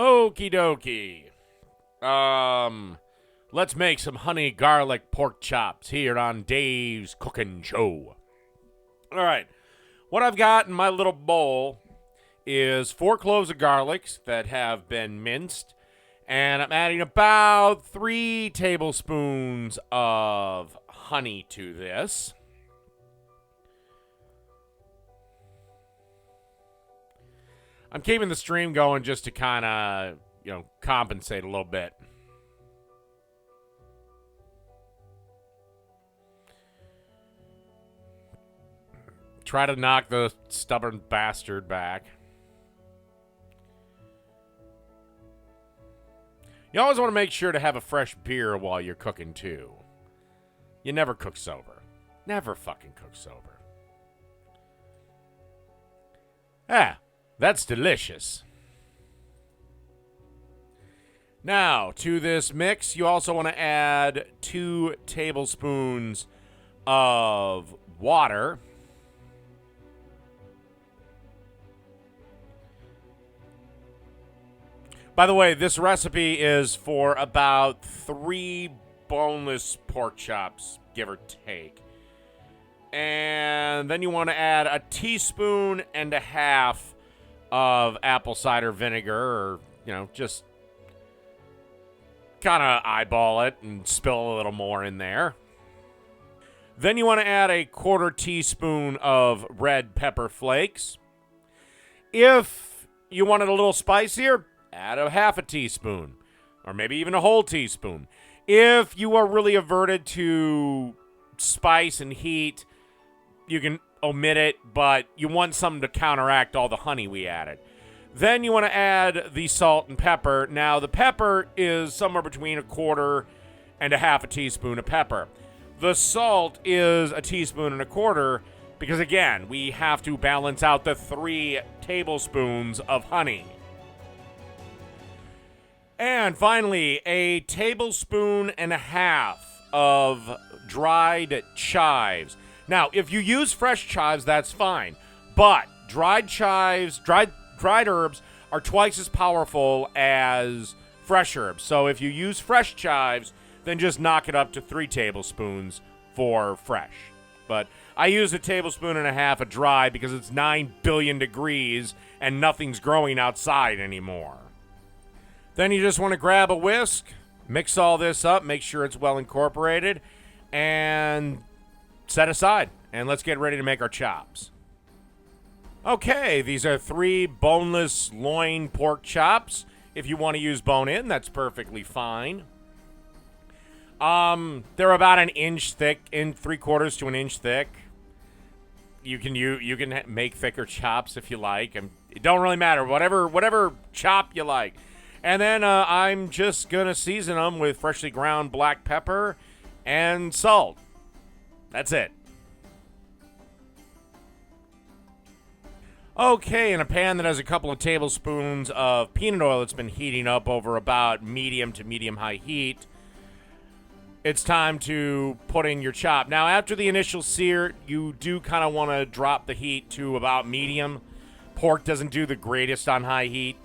Okie dokie. Let's make some honey garlic pork chops here on Dave's Cooking Show. All right. What I've got in my little bowl is 4 cloves of garlic that have been minced, and I'm adding about 3 tablespoons of honey to this. I'm keeping the stream going just to kind of, compensate a little bit. Try to knock the stubborn bastard back. You always want to make sure to have a fresh beer while you're cooking, too. You never cook sober. Never fucking cook sober. That's delicious. Now, to this mix, you also want to add 2 tablespoons of water. By the way, this recipe is for about 3 boneless pork chops, give or take. And then you want to add a teaspoon and a half of apple cider vinegar, or, just kind of eyeball it and spill a little more in there. Then you want to add a 1/4 teaspoon of red pepper flakes. If you want it a little spicier, add a 1/2 teaspoon, or maybe even a whole teaspoon. If you are really averted to spice and heat, you can omit it, but you want something to counteract all the honey we added. Then you want to add the salt and pepper. Now, the pepper is somewhere between 1/4 and a 1/2 teaspoon of pepper. The salt is 1 teaspoon and 1/4 because, again, we have to balance out the 3 tablespoons of honey. And finally, a tablespoon and a half of dried chives. Now, if you use fresh chives, that's fine. But dried chives, dried herbs are twice as powerful as fresh herbs. So if you use fresh chives, then just knock it up to 3 tablespoons for fresh. But I use 1.5 tablespoons of dry because it's 9 billion degrees and nothing's growing outside anymore. Then you just want to grab a whisk, mix all this up, make sure it's well incorporated, and set aside. And let's get ready to make our chops. Okay, these are 3 boneless loin pork chops. If you want to use bone-in, that's perfectly fine. They're about 1 inch thick, in 3/4 to 1 inch thick. You can make thicker chops if you like, and it don't really matter. Whatever chop you like. And then I'm just gonna season them with freshly ground black pepper and salt. That's it. Okay, in a pan that has a couple of tablespoons of peanut oil that's been heating up over about medium to medium-high heat, it's time to put in your chop. Now, after the initial sear, you do kind of want to drop the heat to about medium. Pork doesn't do the greatest on high heat.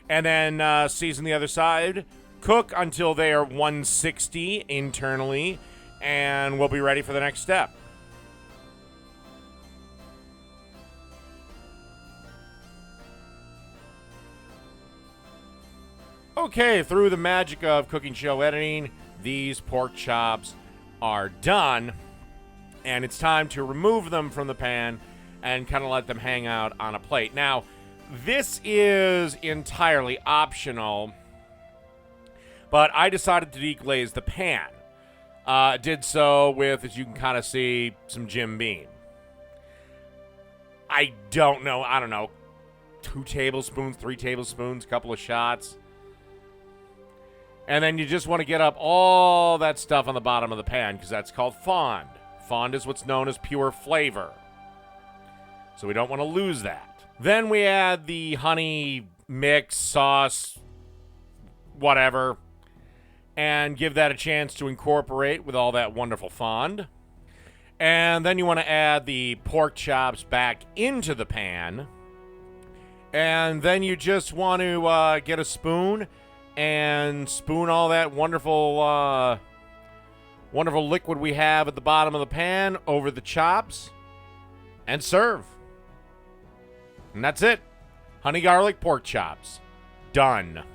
And then season the other side. Cook until they are 160 internally, and we'll be ready for the next step. Okay, through the magic of cooking show editing, these pork chops are done, and it's time to remove them from the pan and kind of let them hang out on a plate. Now, this is entirely optional, but I decided to deglaze the pan. Did so with, as you can kind of see, some Jim Beam. I don't know, 2 tablespoons, 3 tablespoons, couple of shots. And then you just want to get up all that stuff on the bottom of the pan because that's called fond. Fond is what's known as pure flavor. So we don't want to lose that. Then we add the honey mix, sauce, whatever, and give that a chance to incorporate with all that wonderful fond. And then you want to add the pork chops back into the pan And then you just want to get a spoon and spoon all that wonderful liquid we have at the bottom of the pan over the chops and serve. And that's it. Honey garlic pork chops. Done.